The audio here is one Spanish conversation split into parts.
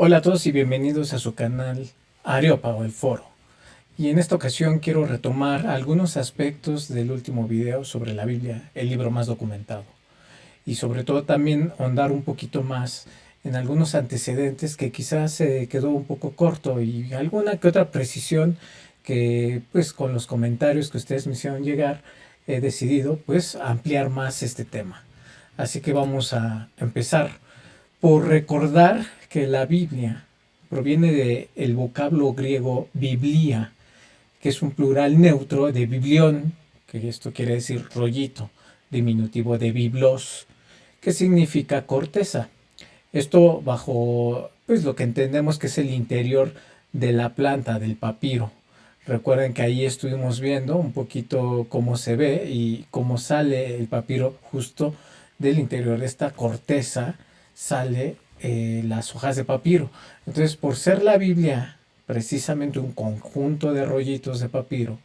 Hola a todos y bienvenidos a su canal Areópago, el Foro. Y en esta ocasión quiero retomar algunos aspectos del último video sobre la Biblia, el libro más documentado. Y sobre todo también ahondar un poquito más en algunos antecedentes que quizás se quedó un poco corto y alguna que otra precisión que pues con los comentarios que ustedes me hicieron llegar he decidido pues ampliar más este tema. Así que vamos a empezar por recordar que la Biblia proviene del vocablo griego biblia, que es un plural neutro de biblión, que esto quiere decir rollito, diminutivo de biblos, que significa corteza. Esto bajo pues lo que entendemos que es el interior de la planta del papiro. Recuerden que ahí estuvimos viendo un poquito cómo se ve y cómo sale el papiro justo del interior de esta corteza, sale las hojas de papiro. Entonces, por ser la Biblia precisamente un conjunto de rollitos de papiro,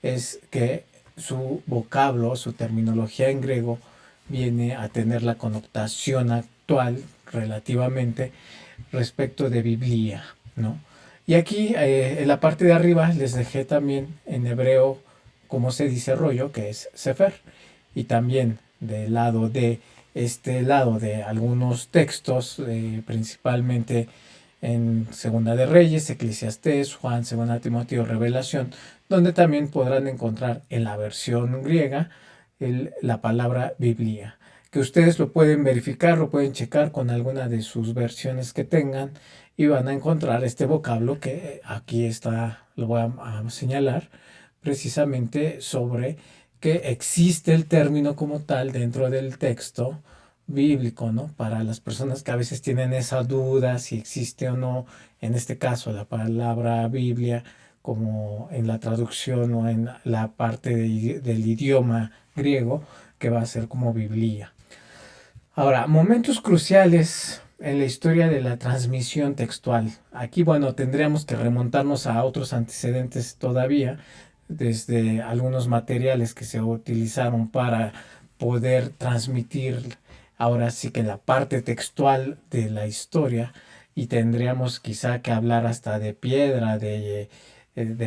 es que su vocablo, su terminología en griego, viene a tener la connotación actual relativamente respecto de Biblia, ¿no? Y aquí en la parte de arriba les dejé también en hebreo cómo se dice rollo, que es sefer. Y también del lado de este lado de algunos textos, principalmente en Segunda de Reyes, Eclesiastés, Juan, Segunda de Timoteo, Revelación, donde también podrán encontrar en la versión griega la palabra Biblia, que ustedes lo pueden verificar, lo pueden checar con alguna de sus versiones que tengan y van a encontrar este vocablo que aquí está, lo voy a señalar precisamente sobre que existe el término como tal dentro del texto bíblico, ¿no? Para las personas que a veces tienen esa duda si existe o no, en este caso la palabra Biblia, como en la traducción o en la parte del idioma griego, que va a ser como Biblia. Ahora, momentos cruciales en la historia de la transmisión textual. Aquí, bueno, tendríamos que remontarnos a otros antecedentes todavía, desde algunos materiales que se utilizaron para poder transmitir ahora sí que la parte textual de la historia, y tendríamos quizá que hablar hasta de piedra, de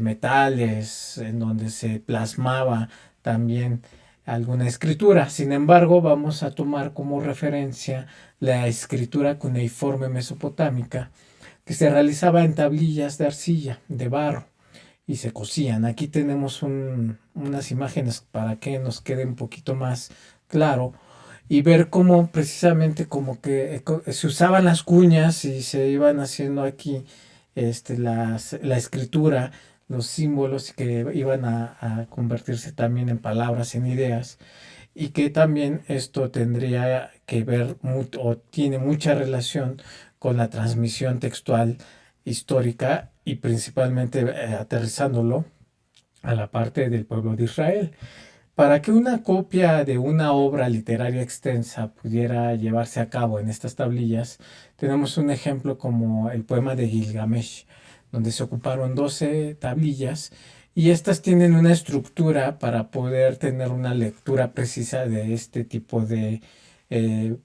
metales, en donde se plasmaba también alguna escritura. Sin embargo, vamos a tomar como referencia la escritura cuneiforme mesopotámica, que se realizaba en tablillas de arcilla, de barro, y se cosían. Aquí tenemos unas imágenes para que nos quede un poquito más claro y ver cómo precisamente como que se usaban las cuñas y se iban haciendo aquí la escritura, los símbolos que iban a convertirse también en palabras, en ideas, y que también esto tendría que ver o tiene mucha relación con la transmisión textual histórica y principalmente aterrizándolo a la parte del pueblo de Israel. Para que una copia de una obra literaria extensa pudiera llevarse a cabo en estas tablillas, tenemos un ejemplo como el poema de Gilgamesh, donde se ocuparon 12 tablillas y estas tienen una estructura para poder tener una lectura precisa de este tipo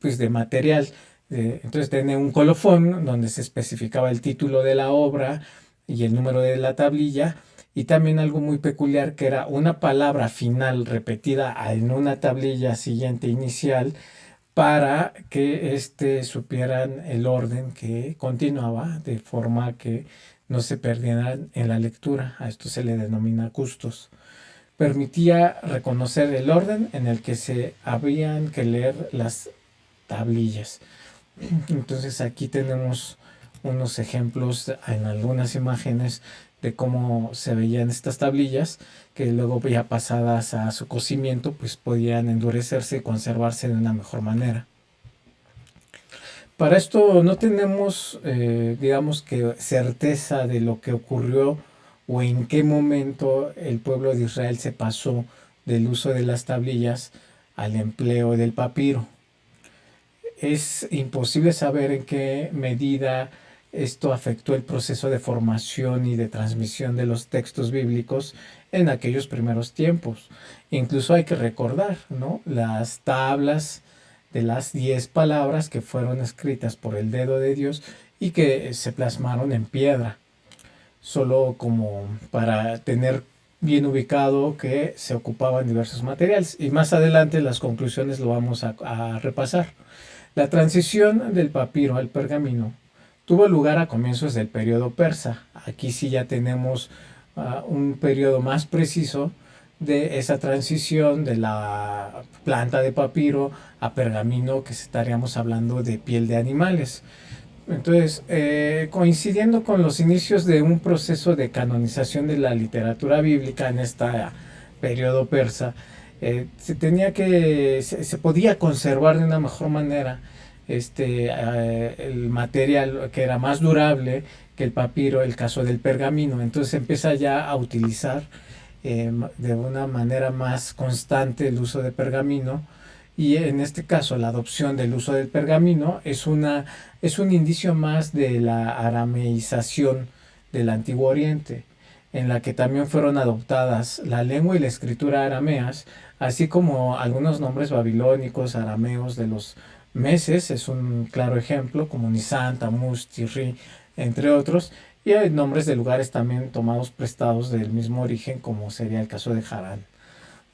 pues de material. Entonces tiene un colofón donde se especificaba el título de la obra y el número de la tablilla, y también algo muy peculiar que era una palabra final repetida en una tablilla siguiente inicial para que supieran el orden que continuaba de forma que no se perdieran en la lectura. A esto se le denomina custos. Permitía reconocer el orden en el que se habían que leer las tablillas. Entonces aquí tenemos unos ejemplos en algunas imágenes de cómo se veían estas tablillas, que luego ya pasadas a su cocimiento pues podían endurecerse y conservarse de una mejor manera. Para esto no tenemos digamos que certeza de lo que ocurrió o en qué momento el pueblo de Israel se pasó del uso de las tablillas al empleo del papiro. Es imposible saber en qué medida esto afectó el proceso de formación y de transmisión de los textos bíblicos en aquellos primeros tiempos. Incluso hay que recordar, ¿no? Las tablas de las 10 palabras que fueron escritas por el dedo de Dios y que se plasmaron en piedra, solo como para tener bien ubicado que se ocupaban diversos materiales. Y más adelante las conclusiones lo vamos a repasar. La transición del papiro al pergamino tuvo lugar a comienzos del periodo persa. Aquí sí ya tenemos un periodo más preciso de esa transición de la planta de papiro a pergamino, que estaríamos hablando de piel de animales. Entonces, coincidiendo con los inicios de un proceso de canonización de la literatura bíblica en este periodo persa, se podía conservar de una mejor manera el material que era más durable que el papiro, el caso del pergamino. Entonces se empieza ya a utilizar de una manera más constante el uso de pergamino, y en este caso la adopción del uso del pergamino es un indicio más de la arameización del Antiguo Oriente, en la que también fueron adoptadas la lengua y la escritura arameas, así como algunos nombres babilónicos, arameos de los meses, es un claro ejemplo, como Nisan, Tamuz, Tirri, entre otros, y hay nombres de lugares también tomados prestados del mismo origen, como sería el caso de Harán.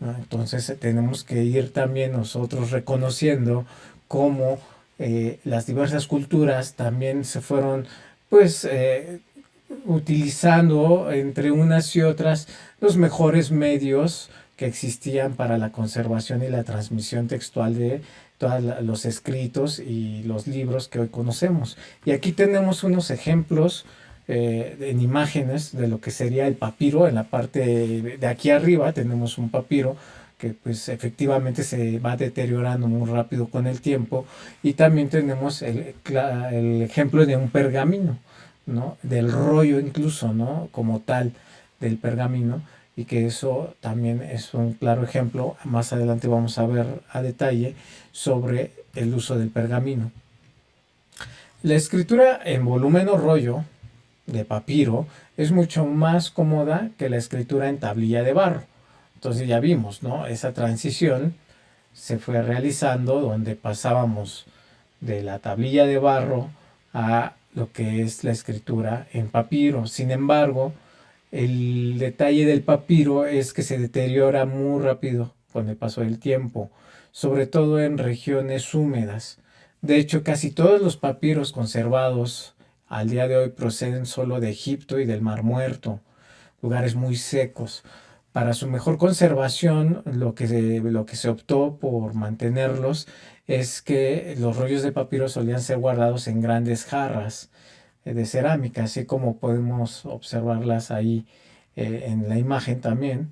Entonces tenemos que ir también nosotros reconociendo cómo las diversas culturas también se fueron pues utilizando entre unas y otras los mejores medios que existían para la conservación y la transmisión textual de todos los escritos y los libros que hoy conocemos. Y aquí tenemos unos ejemplos en imágenes de lo que sería el papiro. En la parte de aquí arriba tenemos un papiro que pues efectivamente se va deteriorando muy rápido con el tiempo, y también tenemos el ejemplo de un pergamino, ¿no? Del rollo incluso, ¿no? Como tal del pergamino, y que eso también es un claro ejemplo. Más adelante vamos a ver a detalle sobre el uso del pergamino. La escritura en volumen o rollo de papiro es mucho más cómoda que la escritura en tablilla de barro. Entonces ya vimos, ¿no? Esa transición se fue realizando donde pasábamos de la tablilla de barro a lo que es la escritura en papiro. Sin embargo, el detalle del papiro es que se deteriora muy rápido con el paso del tiempo, sobre todo en regiones húmedas. De hecho, casi todos los papiros conservados al día de hoy proceden solo de Egipto y del Mar Muerto, lugares muy secos. Para su mejor conservación, lo que se optó por mantenerlos es que los rollos de papiro solían ser guardados en grandes jarras de cerámica, así como podemos observarlas ahí en la imagen también.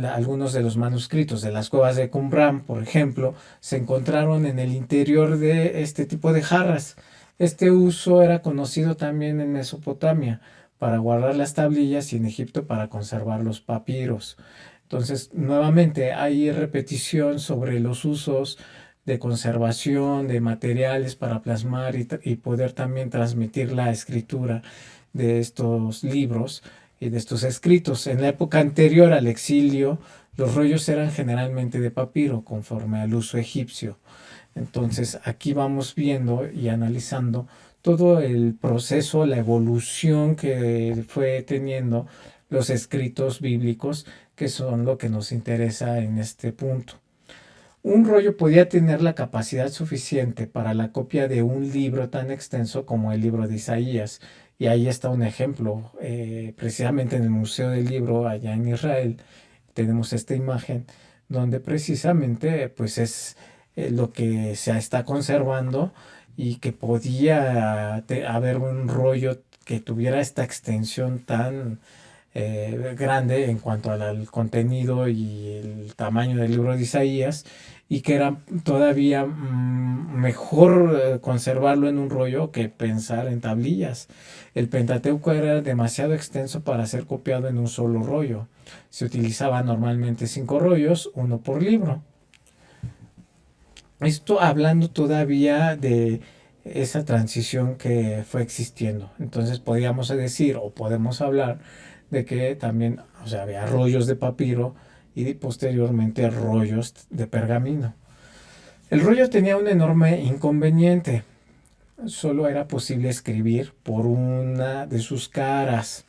Algunos de los manuscritos de las cuevas de Qumran, por ejemplo, se encontraron en el interior de este tipo de jarras. Este uso era conocido también en Mesopotamia para guardar las tablillas, y en Egipto para conservar los papiros. Entonces, nuevamente hay repetición sobre los usos de conservación de materiales para plasmar y poder también transmitir la escritura de estos libros y de estos escritos. En la época anterior al exilio, los rollos eran generalmente de papiro, conforme al uso egipcio. Entonces, aquí vamos viendo y analizando todo el proceso, la evolución que fue teniendo los escritos bíblicos, que son lo que nos interesa en este punto. Un rollo podía tener la capacidad suficiente para la copia de un libro tan extenso como el libro de Isaías. Y ahí está un ejemplo, precisamente en el Museo del Libro allá en Israel, tenemos esta imagen donde precisamente pues es lo que se está conservando, y que podía haber un rollo que tuviera esta extensión tan grande en cuanto al contenido y el tamaño del libro de Isaías, y que era todavía mejor conservarlo en un rollo que pensar en tablillas. El Pentateuco era demasiado extenso para ser copiado en un solo rollo. Se utilizaban normalmente 5 rollos, uno por libro. Esto hablando todavía de esa transición que fue existiendo. Entonces podríamos decir, o podemos hablar de que también, o sea, había rollos de papiro y posteriormente rollos de pergamino. El rollo tenía un enorme inconveniente. Solo era posible escribir por una de sus caras.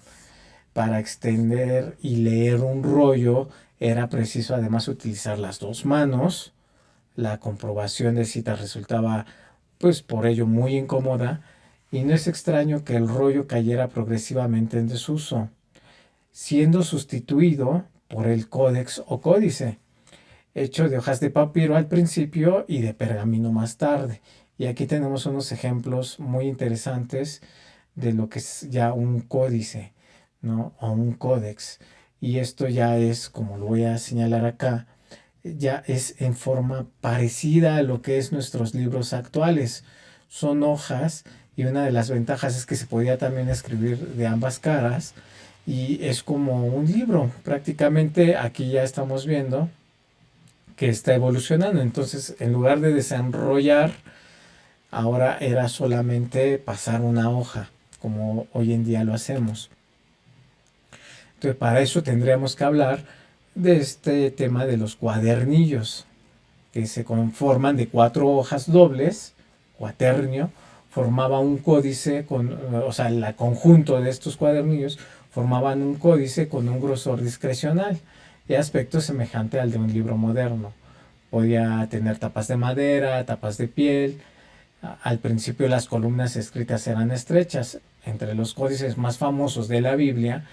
Para extender y leer un rollo era preciso además utilizar las dos manos. La comprobación de citas resultaba pues por ello muy incómoda y no es extraño que el rollo cayera progresivamente en desuso, siendo sustituido por el códex o códice, hecho de hojas de papiro al principio y de pergamino más tarde. Y aquí tenemos unos ejemplos muy interesantes de lo que es ya un códice, ¿no? O un códex. Y esto ya es, como lo voy a señalar acá, ya es en forma parecida a lo que es nuestros libros actuales. Son hojas y una de las ventajas es que se podía también escribir de ambas caras y es como un libro. Prácticamente aquí ya estamos viendo que está evolucionando. Entonces, en lugar de desenrollar, ahora era solamente pasar una hoja, como hoy en día lo hacemos. Entonces, para eso tendríamos que hablar de este tema de los cuadernillos, que se conforman de 4 hojas dobles, cuaternio, formaba un códice o sea, el conjunto de estos cuadernillos formaban un códice con un grosor discrecional y aspecto semejante al de un libro moderno. Podía tener tapas de madera, tapas de piel. Al principio las columnas escritas eran estrechas. Entre los códices más famosos de la Biblia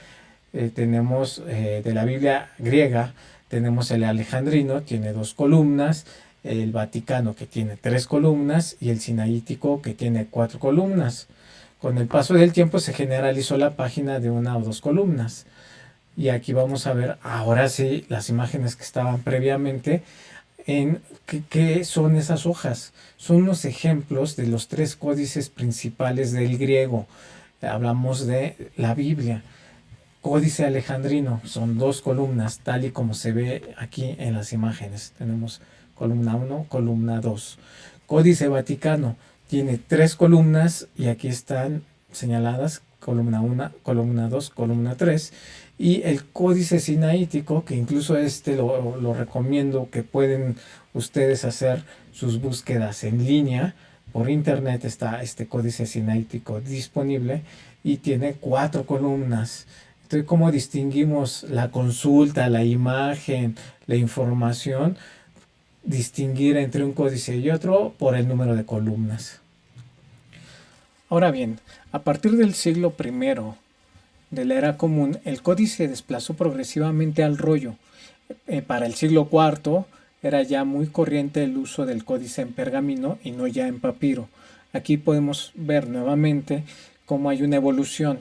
tenemos de la Biblia griega, tenemos el alejandrino, tiene 2 columnas, el vaticano que tiene 3 columnas y el sinaítico que tiene 4 columnas. Con el paso del tiempo se generalizó la página de 1 o 2 columnas. Y aquí vamos a ver ahora sí las imágenes que estaban previamente en qué son esas hojas. Son los ejemplos de los 3 códices principales del griego. Hablamos de la Biblia. Códice alejandrino, son 2 columnas, tal y como se ve aquí en las imágenes. Tenemos columna 1, columna 2. Códice vaticano tiene 3 columnas y aquí están señaladas columna 1, columna 2, columna 3. Y el códice sinaítico, que incluso lo recomiendo, que pueden ustedes hacer sus búsquedas en línea. Por internet está este códice sinaítico disponible y tiene 4 columnas. Entonces, ¿cómo distinguimos la consulta, la imagen, la información? Distinguir entre un códice y otro por el número de columnas. Ahora bien, a partir del siglo I de la era común, el códice se desplazó progresivamente al rollo. Para el siglo IV era ya muy corriente el uso del códice en pergamino y no ya en papiro. Aquí podemos ver nuevamente cómo hay una evolución.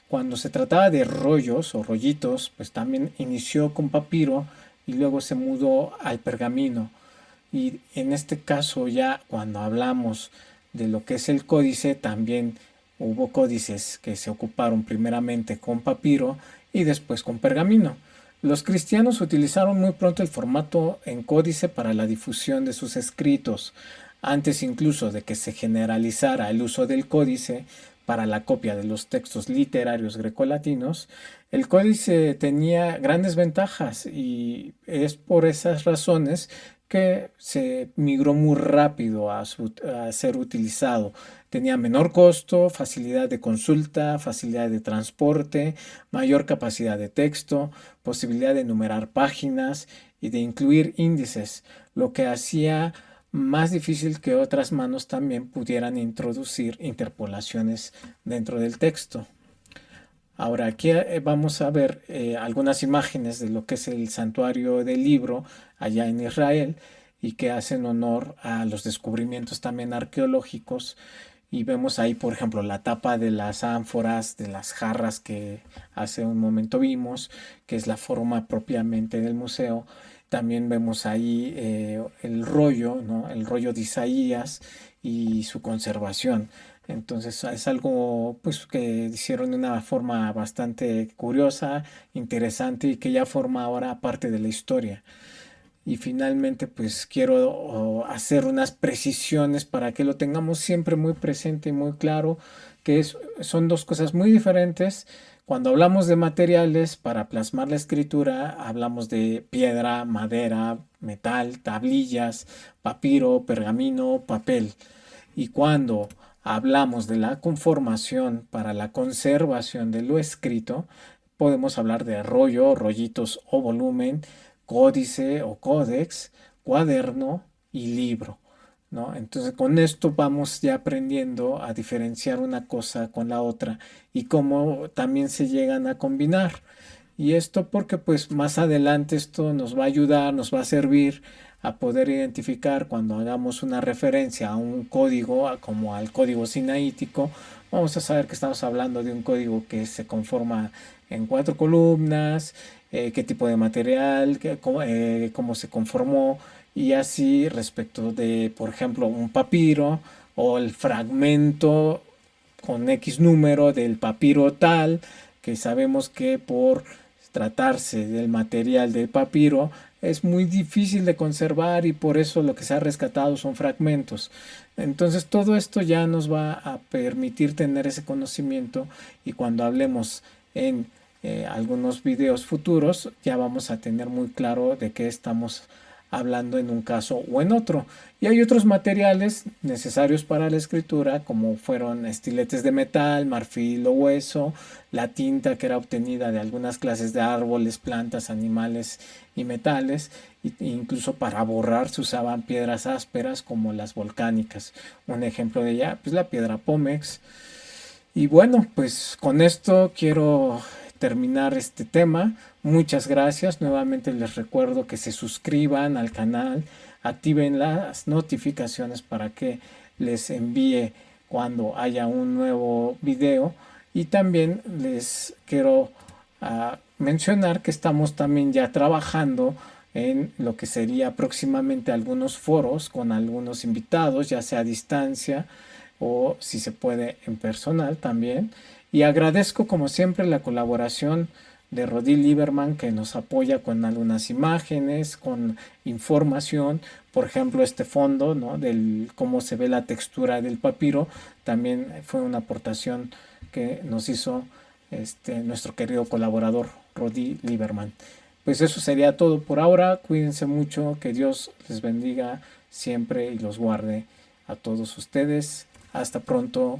Cuando se trataba de rollos o rollitos, pues también inició con papiro y luego se mudó al pergamino. Y en este caso ya cuando hablamos de lo que es el códice, también hubo códices que se ocuparon primeramente con papiro y después con pergamino. Los cristianos utilizaron muy pronto el formato en códice para la difusión de sus escritos. Antes incluso de que se generalizara el uso del códice para la copia de los textos literarios grecolatinos, el códice tenía grandes ventajas y es por esas razones que se migró muy rápido a ser utilizado. Tenía menor costo, facilidad de consulta, facilidad de transporte, mayor capacidad de texto, posibilidad de enumerar páginas y de incluir índices, lo que hacía más difícil que otras manos también pudieran introducir interpolaciones dentro del texto. Ahora aquí vamos a ver algunas imágenes de lo que es el santuario del libro allá en Israel y que hacen honor a los descubrimientos también arqueológicos. Y vemos ahí, por ejemplo, la tapa de las ánforas, de las jarras que hace un momento vimos, que es la forma propiamente del museo. También vemos ahí el rollo, ¿no? El rollo de Isaías y su conservación. Entonces es algo pues, que hicieron de una forma bastante curiosa, interesante y que ya forma ahora parte de la historia. Y finalmente pues quiero hacer unas precisiones para que lo tengamos siempre muy presente y muy claro, que son 2 cosas muy diferentes Cuando hablamos de materiales para plasmar la escritura, hablamos de piedra, madera, metal, tablillas, papiro, pergamino, papel. Y cuando hablamos de la conformación para la conservación de lo escrito, podemos hablar de rollo, rollitos o volumen, códice o códex, cuaderno y libro, ¿no? Entonces con esto vamos ya aprendiendo a diferenciar una cosa con la otra y cómo también se llegan a combinar. Y esto porque pues más adelante esto nos va a ayudar, nos va a servir a poder identificar cuando hagamos una referencia a un código, como al código sinaítico, vamos a saber que estamos hablando de un código que se conforma en 4 columnas, qué tipo de material, cómo se conformó y así respecto de, por ejemplo, un papiro o el fragmento con X número del papiro tal, que sabemos que por tratarse del material del papiro es muy difícil de conservar y por eso lo que se ha rescatado son fragmentos. Entonces todo esto ya nos va a permitir tener ese conocimiento y cuando hablemos en algunos videos futuros ya vamos a tener muy claro de qué estamos hablando en un caso o en otro. Y hay otros materiales necesarios para la escritura, como fueron estiletes de metal, marfil o hueso, la tinta que era obtenida de algunas clases de árboles, plantas, animales y metales, e incluso para borrar se usaban piedras ásperas como las volcánicas. Un ejemplo de ella, pues la piedra pómex. Y bueno, pues con esto quiero terminar este tema. Muchas gracias. Nuevamente les recuerdo que se suscriban al canal, activen las notificaciones para que les envíe cuando haya un nuevo video. Y también les quiero mencionar que estamos también ya trabajando en lo que sería próximamente algunos foros con algunos invitados, ya sea a distancia o si se puede en personal también. Y agradezco como siempre la colaboración de Rodi Lieberman que nos apoya con algunas imágenes, con información, por ejemplo este fondo, ¿no? Del cómo se ve la textura del papiro, también fue una aportación que nos hizo nuestro querido colaborador Rodi Lieberman. Pues eso sería todo por ahora, cuídense mucho, que Dios les bendiga siempre y los guarde a todos ustedes. Hasta pronto.